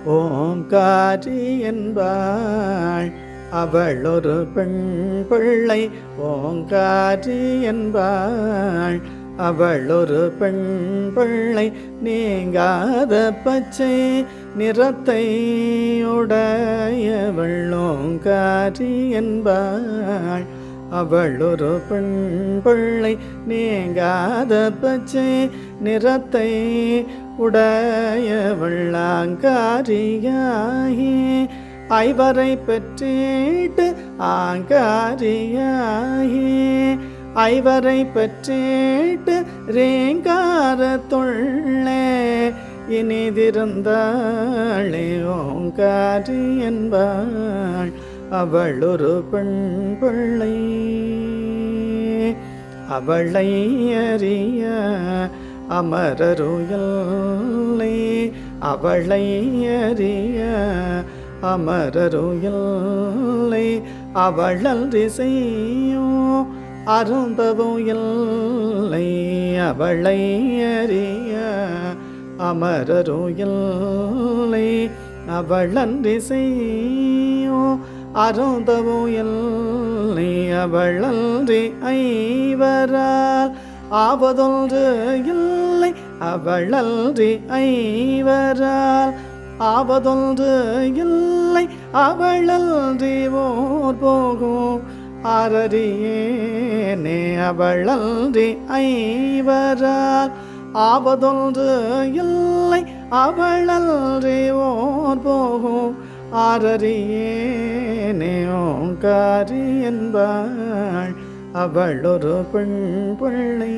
ஓங்காரி என்பாள் அவள் ஒரு பெண் பிள்ளை. ஓங்காரி என்பாள் அவள் ஒரு பெண் பிள்ளை. நீங்காத பச்சை நிறத்தை உடையவள். ஓங்காரி என்பாள் அவள் ஒரு பெண் பிள்ளை. நீங்காத பச்சை நிறத்தை உடையவள். ஆங்காரியாகி ஐவரை பெற்றிட்டு ஆங்காரியாகி ஐவரை பெற்றிட்டு ரேங்காரத்துள்ளே இனிதிருந்தாளே. ஓங்காரி என்பாள் அவள் ஒரு பெண் பிள்ளை. அவளை அறிய அமரருயில்லை. அவளை அறிய அமரருயில்லை. அவளன்றி செய்யும் அருந்தவும் இல்லை. அவளை அறிய அமரருயில்லை. அவளன்றி செய்யும் அருந்தவும் இல்லை. அவளன்றி ஐவரால் ஆவதொன்று இல்லை. அவளன்றி ஐவரால் ஆவதொன்று இல்லை. அவளன்றி ஓர் போகும் ஆரறியேனே. அவளன்றி ஐவரால் ஆவதொன்று இல்லை. அவளன்றி ஓர் போகும் ஆரறியேனே. ஓங்காரி என்பாள் அவள் ஒரு பெண் பிள்ளை.